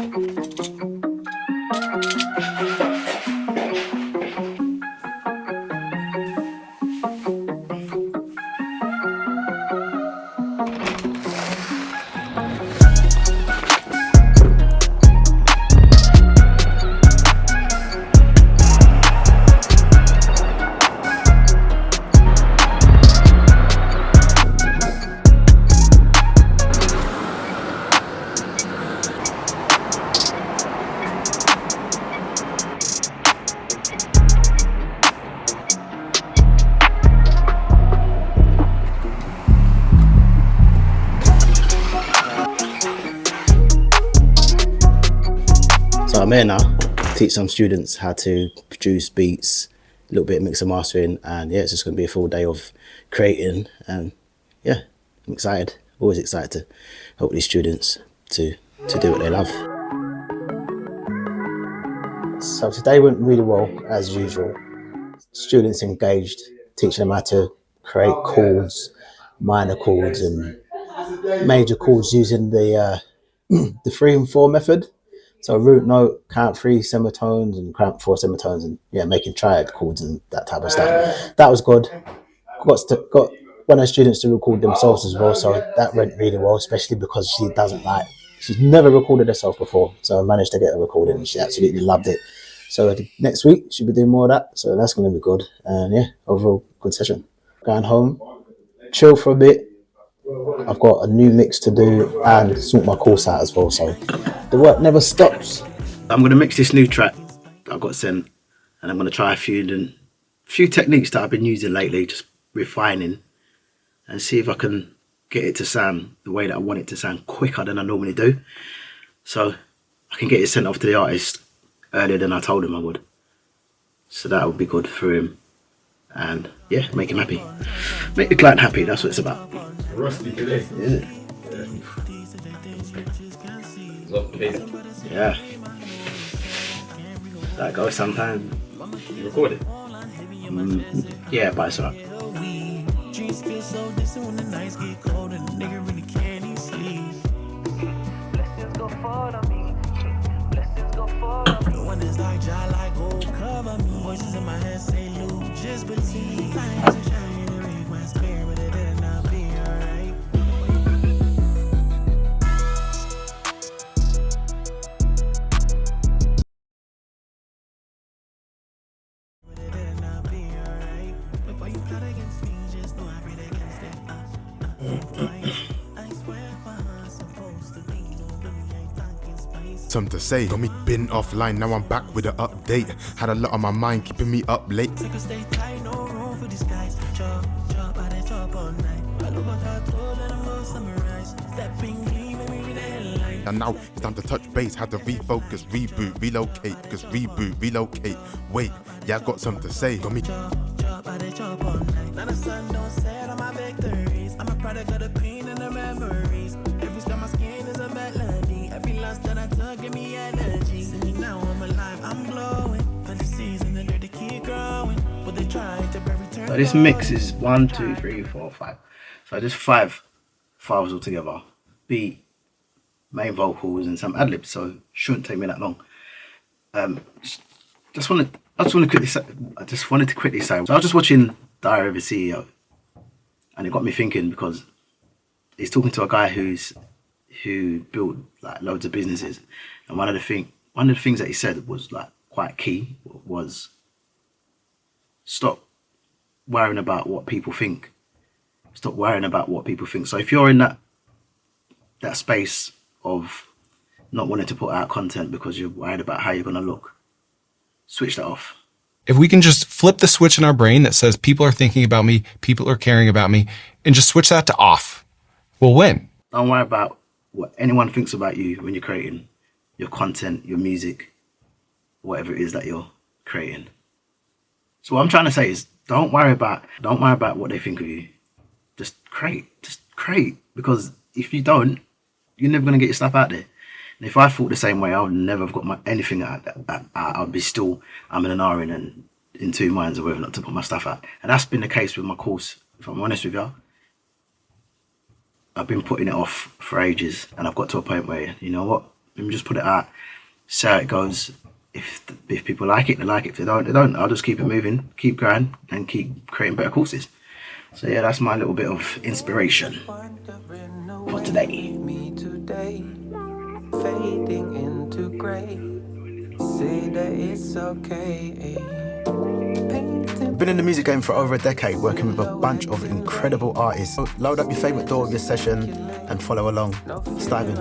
So I'm here now to teach some students how to produce beats, a little bit of mix and mastering, and yeah, it's just going to be a full day of creating, and yeah, I'm excited, always excited to help these students to do what they love. So today went really well, as usual. Students engaged, teaching them how to create chords, minor chords and major chords using the 3 and 4 method. So root note, count 3 semitones and count 4 semitones, and yeah, making triad chords and that type of stuff. That was good. Got one of the students to record themselves as well, so that went really well, especially because she's never recorded herself before, so I managed to get a recording and she absolutely loved it. So next week she'll be doing more of that, so that's going to be good. And yeah, overall good session. Going home, chill for a bit. I've got a new mix to do and sort my course out as well, so the work never stops. I'm going to mix this new track that I've got sent, and I'm going to try a few techniques that I've been using lately, just refining, and see if I can get it to sound the way that I want it to sound quicker than I normally do, so I can get it sent off to the artist earlier than I told him I would. So that would be good for him, and yeah, make him happy, make the client happy. That's what it's about. Rusty today. Is it? Yeah. That goes sometimes. You record it? Yeah, but it's alright. Something to say, got me been offline, now I'm back with an update. Had a lot on my mind, keeping me up late. And now it's time to touch base, had to refocus, reboot, relocate, cause reboot, relocate. Wait, yeah, I got something to say, got me. I'm a product of the pain and the memories. Every scar my skin is a melody. Every loss that I took give me energy. See me now, I'm alive, I'm glowing. For the season, the dirty keep growing. But they try to bury turn. So this mix is 1, 2, 3, 4, 5. So just 5 files all together. Beat, main vocals, and some ad-libs. So shouldn't take me that long. I just wanted to quickly say. So I was just watching Diary of a CEO, and it got me thinking, because he's talking to a guy who built like loads of businesses, and one of the things that he said was like quite key was stop worrying about what people think. Stop worrying about what people think. So if you're in that space of not wanting to put out content because you're worried about how you're going to look, switch that off. If we can just flip the switch in our brain that says people are thinking about me, people are caring about me, and just switch that to off, we'll win. Don't worry about what anyone thinks about you when you're creating your content, your music, whatever it is that you're creating. So what I'm trying to say is don't worry about what they think of you. Just create, because if you don't, you're never going to get your stuff out there. And if I thought the same way, I would never have got anything out. I'd be still, I'm in an R and in two minds of whether or not to put my stuff out. And that's been the case with my course. If I'm honest with you, I've been putting it off for ages, and I've got to a point where, you know what, and just put it out, see how it goes. If people like it, they like it. If they don't, they don't. I'll just keep it moving, keep growing, and keep creating better courses. So yeah, that's my little bit of inspiration for today. Fading into grey. Say that it's okay. Been in the music game for over a decade, working with a bunch of incredible artists. So load up your favourite DAW of your session and follow along. Let's dive in.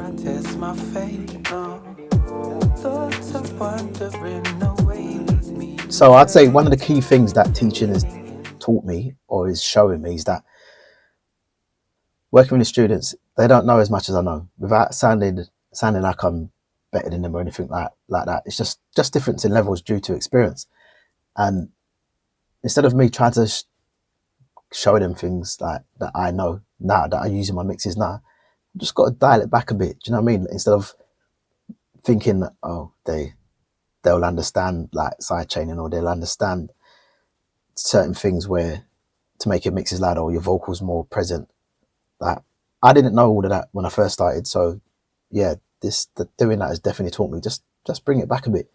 So I'd say one of the key things that teaching has taught me or is showing me is that working with the students, they don't know as much as I know, without sounding like I'm better than them or anything like that. It's just difference in levels due to experience. And instead of me trying to show them things like that I know now, that I use in my mixes now, I've just got to dial it back a bit. Do you know what I mean? Instead of thinking, oh, they'll understand like side chaining, or they'll understand certain things where to make your mixes louder or your vocals more present. Like, I didn't know all of that when I first started. So yeah, doing that has definitely taught me just bring it back a bit,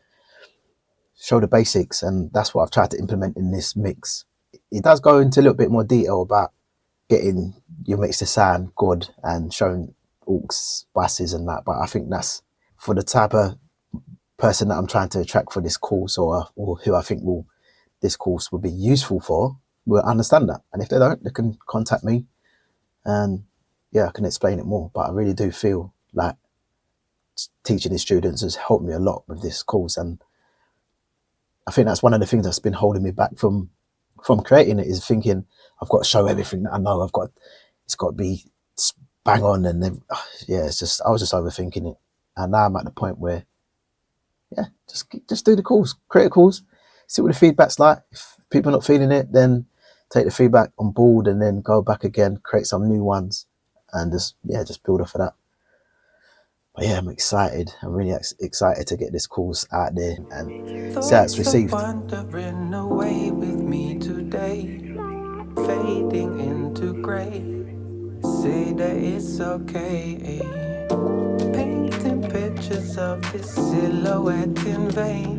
show the basics, and that's what I've tried to implement in this mix. It does go into a little bit more detail about getting your mix to sound good and showing aux, basses and that, but I think that's for the type of person that I'm trying to attract for this course, or who I think this course will be useful for, will understand that. And if they don't, they can contact me and yeah, I can explain it more. But I really do feel like teaching the students has helped me a lot with this course, and I think that's one of the things that's been holding me back from creating it, is thinking I've got to show everything that I know. It's got to be bang on, and yeah, I was just overthinking it, and now I'm at the point where yeah, just do the course, create a course, see what the feedback's like. If people are not feeling it, then take the feedback on board and then go back again, create some new ones, and just build off of that. But yeah, I'm excited. I'm really excited to get this course out there and see how it's received. Wandering away with me today, fading into grey. Say that it's okay. Painting pictures of this silhouette in vain.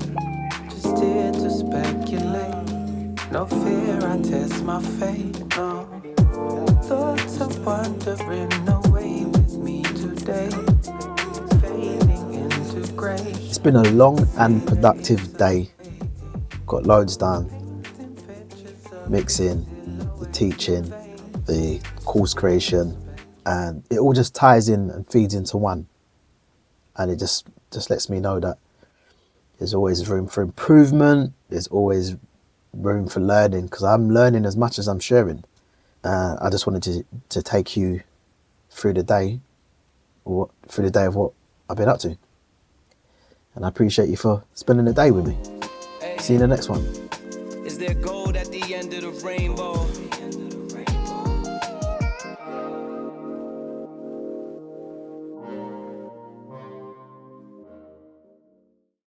Just here to speculate. No fear, I test my fate. No thoughts of wandering away with me today. It's been a long and productive day. Got loads done. Mixing, the teaching, the course creation, and it all just ties in and feeds into one. And it just lets me know that there's always room for improvement. There's always room for learning, because I'm learning as much as I'm sharing. I just wanted to take you through the day of what I've been up to. And I appreciate you for spending the day with me. See you in the next one. Is there gold at the end of the rainbow?